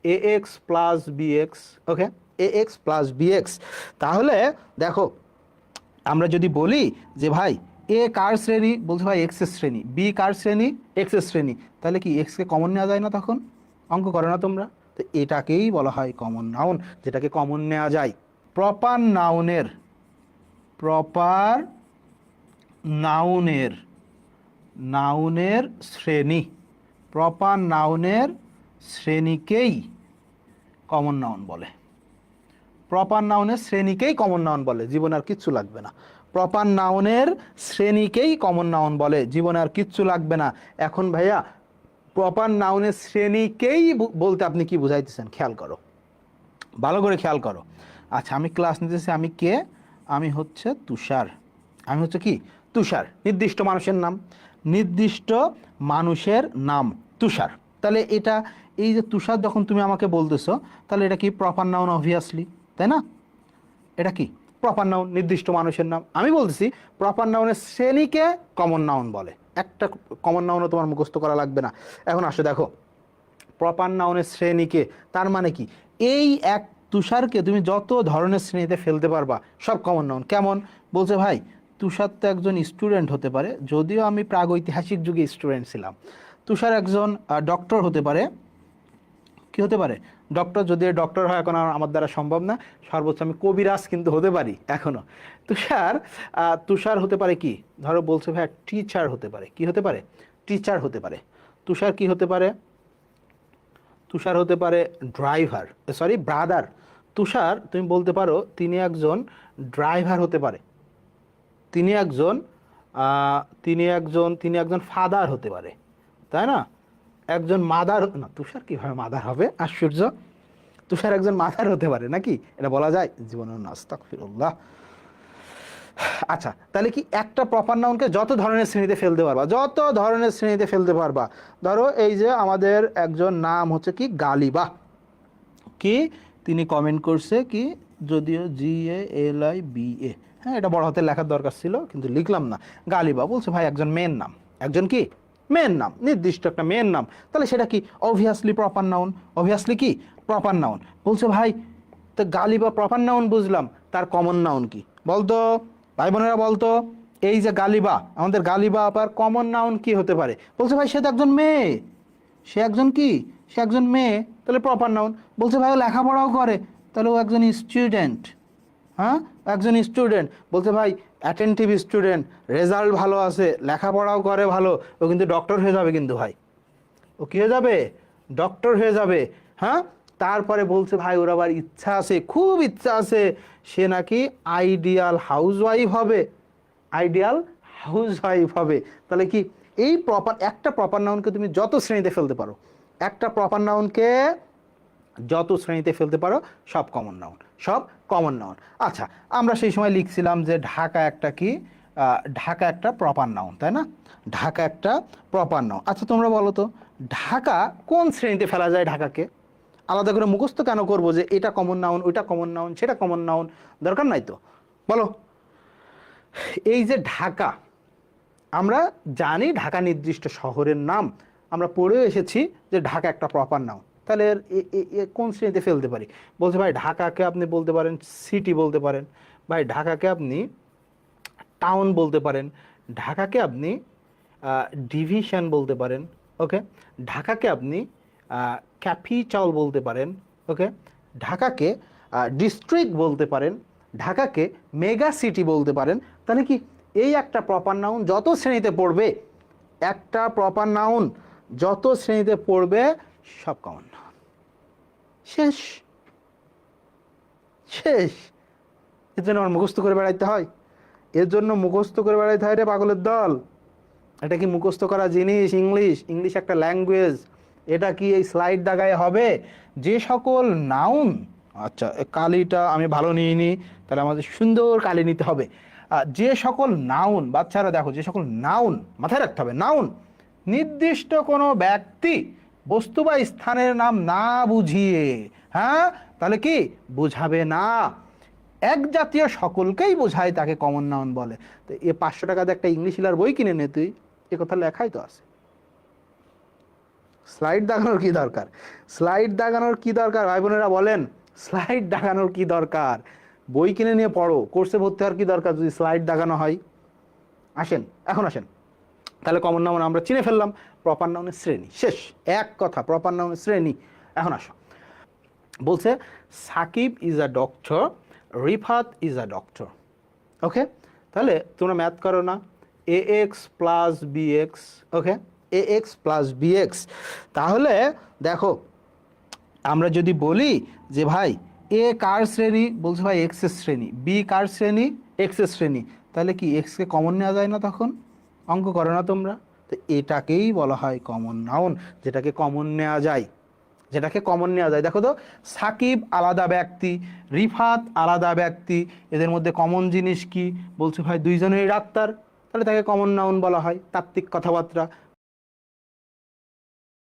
A X plus B X, okay, A X plus B X. তাহলে দেখো আমরা যদি বলি যে ভাই এ কার শ্রেণী, বলছে ভাই এক্স এর শ্রেণী, বি কার শ্রেণী, এক্স এর শ্রেণী, তাহলে কি এক্সকে কমন নেওয়া যায় না? তখন অঙ্ক করো না তোমরা? তো এটাকেই বলা হয় কমন নাউন, যেটাকে কমন নেওয়া যায়। প্রপার নাউনের, প্রপার নাউনের, নাউনের শ্রেণী, প্রপার নাউনের শ্রেণীকেই কমন নাউন বলে। প্রপার নাউনের শ্রেণীকেই কমন নাউন বলে, জীবনে আর কিচ্ছু লাগবে না। প্রপার নাউনের শ্রেণীকেই কমন নাউন বলে, জীবনে আর কিচ্ছু লাগবে না। এখন ভাইয়া প্রপার নাউনের শ্রেণীকেই বলতে আপনি কি বুঝাইতেছেন? খেয়াল করো, ভালো করে খেয়াল করো। আচ্ছা আমি ক্লাস নিতেছি, আমি কে? আমি হচ্ছে তুষার। আমি হচ্ছে কি? তুষার। নির্দিষ্ট মানুষের নাম, নির্দিষ্ট মানুষের নাম তুষার। তাহলে এটা, এই যে তুষার যখন তুমি আমাকে বলতেছো, তাহলে এটা কি প্রপার নাউন অবভিয়াসলি, তাই না? এটা কি প্রপার নাউন, নির্দিষ্ট মানুষের নাম। আমি বলতেছি প্রপার নাউনের শ্রেণীকে কমন নাউন বলে। একটা কমন নাউনও তোমার মুখস্থ করা লাগবে না। এখন আসো দেখো, প্রপার নাউনের শ্রেণীকে, তার মানে কি এই এক তুষারকে তুমি যত ধরনের শ্রেণীতে ফেলতে পারবা, সব কমন নাউন। কেমন? বলছে ভাই তুষার তো একজন স্টুডেন্ট হতে পারে, যদিও আমি প্রাগৈতিহাসিক যুগে স্টুডেন্ট ছিলাম। তুষার একজন ডক্টর হতে পারে। কি হতে পারে? ডক্টর। যদি ডক্টর হয় এখন আমার দ্বারা সম্ভব না, সর্বোচ্চ আমি কবিরাজ কিন্তু হতে পারি এখনো। তুষার তুষার হতে পারে কি, ধরো বলছে ভাই টিচার হতে পারে। কি হতে পারে? টিচার হতে পারে। তুষার কি হতে পারে? তুষার হতে পারে ড্রাইভার, সরি ব্রাদার। তুষার তুমি বলতে পারো তিনি একজন ড্রাইভার হতে পারে। তিনি একজন তিনি একজন ফাদার হতে পারে, তাই না? একজন মাদার না, তুষার কিভাবে মাদার হবে? আশ্চর্য। তুষার একজন মাদার হতে পারে নাকি? এটা বলা যায়? জীবনের না, আস্তাগফিরুল্লাহ। আচ্ছা তাহলে কি একটা প্রপার নাউনকে যত ধরনের শ্রেণীতে ফেলতে পারবা, যত ধরনের শ্রেণীতে ফেলতে পারবা। ধরো এই যে আমাদের একজন নাম হচ্ছে কি গালিবা। কি তিনি কমেন্ট করছে কি, যদিও GALIBA, হ্যাঁ এটা বড় হাতে লেখার দরকার ছিল কিন্তু লিখলাম না। গালিবা বলছে ভাই একজন মেয়ের নাম, একজন কি মেয়ের নাম, নির্দিষ্ট একটা মেয়ের নাম। তাহলে সেটা কি অবভিয়াসলি প্রপার নাউন, অবভিয়াসলি কি প্রপার নাউন। বলছে ভাই তো গালিবা প্রপার নাউন বুঝলাম, তার কমন নাউন কি বলতো? ভাই বোনেরা বলতো, এই যে গালিবা, আমাদের গালিবা আবার কমন নাউন কি হতে পারে? বলছে ভাই সে তো একজন মেয়ে, সে একজন কি, সে একজন মেয়ে, তাহলে প্রপার নাউন। বলছে ভাই ও লেখাপড়াও করে, তাহলে ও একজন স্টুডেন্ট। হ্যাঁ একজন স্টুডেন্ট। বলছে ভাই অ্যাটেন্টিভ স্টুডেন্ট, রেজাল্ট ভালো আছে, লেখাপড়াও করে ভালো, ও কিন্তু ডক্টর হয়ে যাবে। কিন্তু ভাই ও কী হয়ে যাবে? ডক্টর হয়ে যাবে। হ্যাঁ তারপরে বলছে ভাই ওর আবার ইচ্ছা আছে, খুব ইচ্ছা আছে, সে নাকি আইডিয়াল হাউসওয়াইফ হবে, আইডিয়াল হাউসওয়াইফ হবে। তাহলে কি এই প্রপার, একটা প্রপার নাউনকে তুমি যত শ্রেণীতে ফেলতে পারো, একটা প্রপার নাউনকে যত শ্রেণীতে ফেলতে পারো, সব কমন নাউন, সব কমন নাউন। আচ্ছা আমরা সেই সময় লিখছিলাম যে ঢাকা একটা কি, ঢাকা একটা প্রপার নাউন, তাই না? ঢাকা একটা প্রপার নাউন। আচ্ছা তোমরা বলো তো ঢাকা কোন শ্রেণীতে ফেলা যায়? ঢাকাকে আলাদা করে মুখস্থ কেন করবো যে এটা কমন নাউন, ওইটা কমন নাউন, সেটা কমন নাউন? দরকার নাই তো, বলো। এই যে ঢাকা, আমরা জানি ঢাকা নির্দিষ্ট শহরের নাম, আমরা পড়েও এসেছি যে ঢাকা একটা প্রপার নাউন। তাহলে কোন শ্রেণীতে ফেলতে পারি? বলছে ভাই ঢাকাকে আপনি বলতে পারেন সিটি বলতে পারেন, ভাই ঢাকাকে আপনি টাউন বলতে পারেন, ঢাকাকে আপনি ডিভিশন বলতে পারেন, ওকে, ঢাকাকে আপনি ক্যাপিটাল বলতে পারেন, ওকে, ঢাকাকে ডিস্ট্রিক্ট বলতে পারেন, ঢাকাকে মেগা সিটি বলতে পারেন। তাহলে কি এই একটা প্রপার নাউন যত শ্রেণীতে পড়বে, একটা প্রপার নাউন যত শ্রেণীতে পড়বে, সব কমন নাউন। শেষ, শেষ। এর জন্য আমার মুখস্থ করে বেড়াইতে হয়, এর জন্য মুখস্থ করে বেড়াইতে হয় রে পাগলের দল। এটা কি মুখস্থ করা জিনিস? ইংলিশ, ইংলিশ একটা ল্যাঙ্গুয়েজ। এটা কি এই স্লাইড দাগায় হবে? যে সকল নাউন, আচ্ছা কালিটা আমি ভালো নিইনি, তাহলে আমাদের সুন্দর কালি নিতে হবে। যে সকল নাউন, বাচ্চারা দেখো, যে সকল নাউন মাথায় রাখতে হবে, নাউন নির্দিষ্ট কোনো ব্যক্তি, বস্তু বা স্থানের নাম না বুঝিয়ে, হ্যাঁ তাহলে কি বুঝাবে না, এক জাতীয় সকলকেই বোঝায়, তাকে কমন নাউন বলে। তো এ 500 টাকাতে একটা ইংলিশ ইলার বই কিনে নে তুই, এ কথা লেখাই তো আছে। স্লাইড দাগানোর কি দরকার? স্লাইড দাগানোর কি দরকার ভাই বোনেরা বলেন? স্লাইড দাগানোর কি দরকার? বই কিনে নিয়ে পড়ো, কোর্সে ভর্তি হওয়ার কি দরকার যদি স্লাইড দাগানো হয়? আসেন, এখন আসেন, তাহলে কমন নাউন আমরা চিনে ফেললাম, প্রপার নাউনের শ্রেণী শেষ, এক কথা, প্রপার নাউনের শ্রেণী। এখন আসো, বলছে Sakib is a doctor, Rifat is a doctor. Okay, তাহলে তোমরা ম্যাথ করো না, A X plus B X, okay, A X plus B X. তাহলে দেখো, আমরা যদি বলি যে ভাই এ কার শ্রেণী, বলছে ভাই এক্সের শ্রেণী, বি কার শ্রেণী, এক্সের শ্রেণী, তাহলে কি এক্সকে কমন নেওয়া যায় না? তখন অঙ্ক করো না তোমরা? তো এটাকেই বলা হয় কমন নাউন, যেটাকে কমন নেওয়া যায়, যেটাকে কমন নেওয়া যায়। দেখো তো, সাকিব আলাদা ব্যক্তি, রিফাত আলাদা ব্যক্তি, এদের মধ্যে কমন জিনিস কি? বলছে ভাই দুইজনেই ডাক্তার, তাহলে তাকে কমন নাউন বলা হয়। তাত্ত্বিক কথাবার্তা,